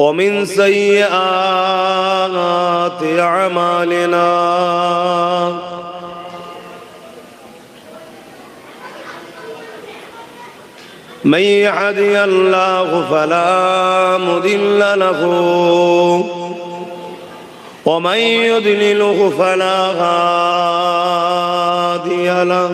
ومن سيئات أعمالنا من يهده الله فلا مضل له ومن يضلله فلا هادي له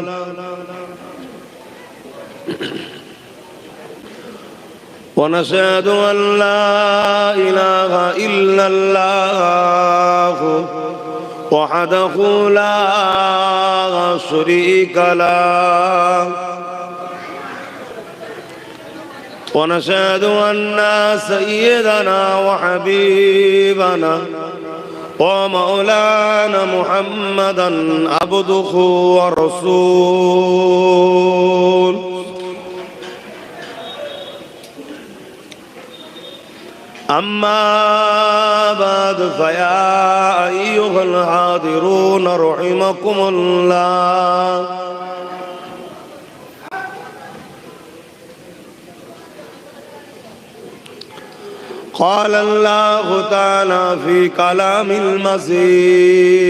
ونشهد أن لا إله إلا الله وحده لا شريك له ونشهد أن سيدنا وحبيبنا ومولانا محمدا عبده ورسوله أما بعد فيا أيها الحاضرون رحمكم الله قال الله تعالى في كلام المجيد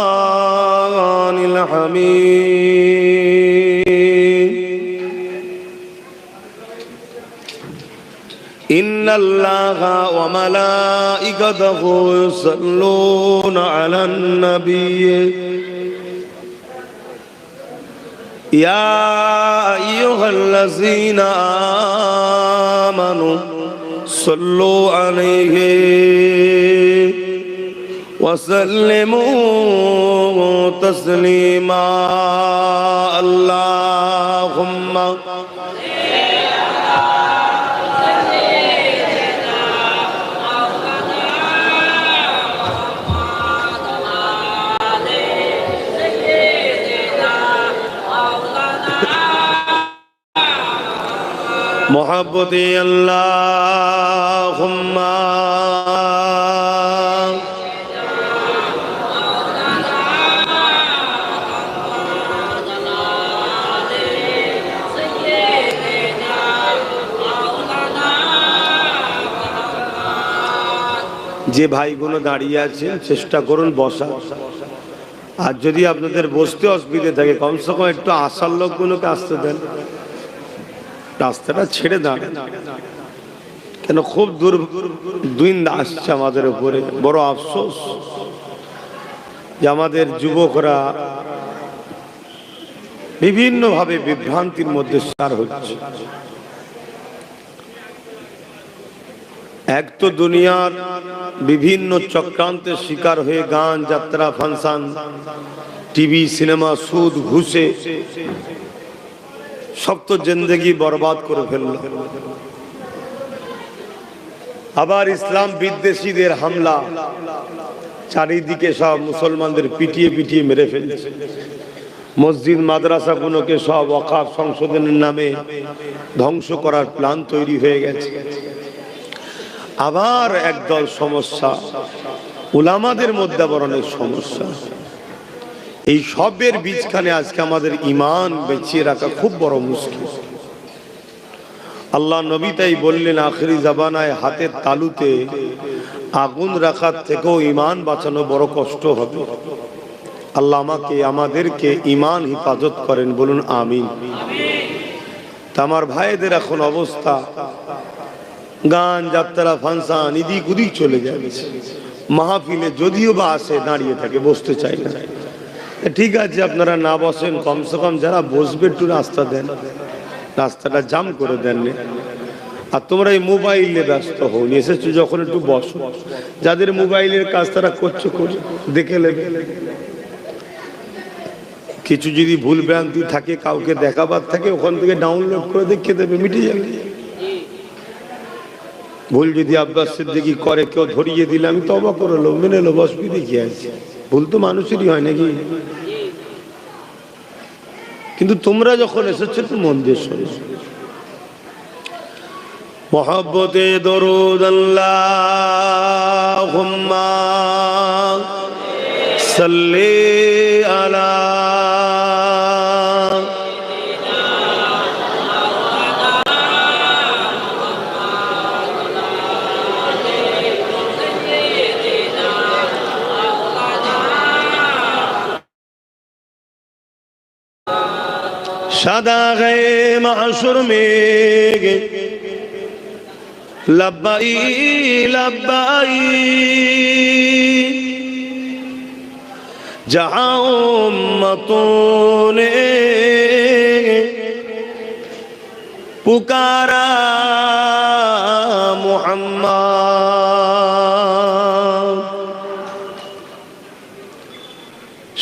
والفرقان الحميد إن الله وملائكته يصلون على النبي يا أيها الذين آمنوا صلوا عليه وسلموا تسليما اللهم محبتي اللهم যে ভাইগুলো দাঁড়িয়ে আছে চেষ্টা করুন বসা, আর যদি আপনাদের বসতে অসুবিধা থাকে কমসে কম একটু আসার লোকগুলোকে আসতে দেন, রাস্তাটা ছেড়ে দাঁড়, কেন খুব দিন আসছে আমাদের উপরে। বড় আফসোস যে আমাদের যুবকরা বিভিন্ন ভাবে বিভ্রান্তির মধ্যে শিকার হচ্ছে। এক তো দুনিয়ার বিভিন্ন চক্রান্তের শিকার হয়ে গান, যাত্রা, ফাংশন, টিভি, সিনেমা, সুদ, ঘুষে সব তো জিন্দেগি বরবাদ করে ফেলল। আবার ইসলাম বিদ্বেষীদের হামলা, চারিদিকে সব মুসলমানদের পিটিয়ে পিটিয়ে মেরে ফেলছে। মসজিদ মাদ্রাসাগুলোকে সব ওয়াকফ সংশোধনের নামে ধ্বংস করার প্ল্যান তৈরি হয়ে গেছে। আবার একদল সমস্যা, উলামাদের মধ্যে আবার অনেক সমস্যা। এই সবের বীজখানে আজকে আমাদের ঈমান বেঁচিয়ে রাখা খুব বড় মুশকিল। আল্লাহ নবী তাই বললেন, আখিরি জামানায় হাতের তালুতে আগুন রাখার থেকেও ঈমান বাঁচানো বড় কষ্ট হবে। আল্লাহ আমাকে আমাদেরকে ঈমান হিফাজত করেন, বলুন আমিন। তা আমার ভাইদের এখন অবস্থা, গান, যাত্রা, ফাংশন এদিক ওদিক চলে যাচ্ছে। মাহফিলে যদিও বা আসে দাঁড়িয়ে থাকে, বসতে চায় না। ঠিক আছে, আপনারা না বসেন, কমসে কম যারা বসবে একটু রাস্তা দেন, রাস্তাটা জাম করে দেন। আর তোমরা এই মোবাইলে ব্যস্ত হও, এসেছো যখন একটু বসো। যাদের মোবাইলের কাজ তারা করছো, দেখে নেবে। কিছু যদি ভুল ভ্রান্তি থাকে, কাউকে দেখাবার থাকে, ওখান থেকে ডাউনলোড করে দেখে দেবে, মিটে যাবে। ভুল যদি আব্বাস সিদ্দিকী করে, কেউ ধরিয়ে দিলে আমি তওবা করে লো, মেনে লো, বসবি দেখি আছে। ভুল তো মানুষেরই হয় নাকি? কিন্তু তোমরা যখন এসেছো তো মন দিয়ে শোনো। মোহাব্বতে দরুদ আল্লাহুম্মা সাল্লি আলা शादाग़े महशर में लब्बाई लब्बाई जहाँ उम्मतों ने पुकारा मोहम्मद।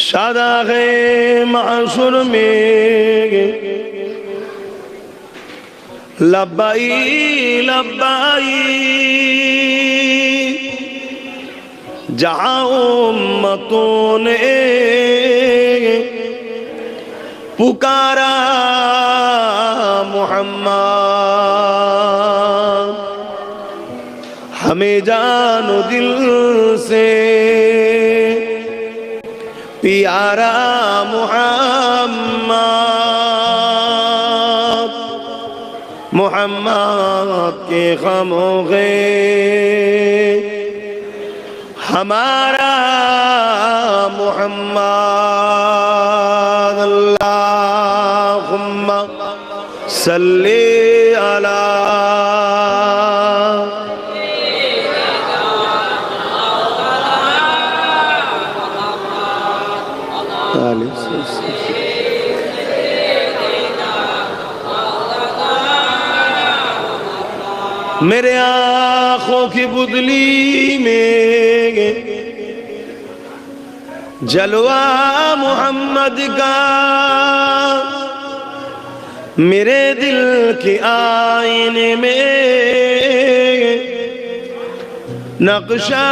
शादाग़े महशर में लब्बाई लब्बाई जहाँ उम्मतों ने पुकारा मोहम्मद। हमें जानो दिल से प्यारा मोहम्मद, मोहम्मद के खामोगे हमारा मोहम्मद। अल्लाहुम्मा सल्ली अला मेरे आँखों की बुदली में जलवा मोहम्मद का, मेरे दिल के आईने में नक्शा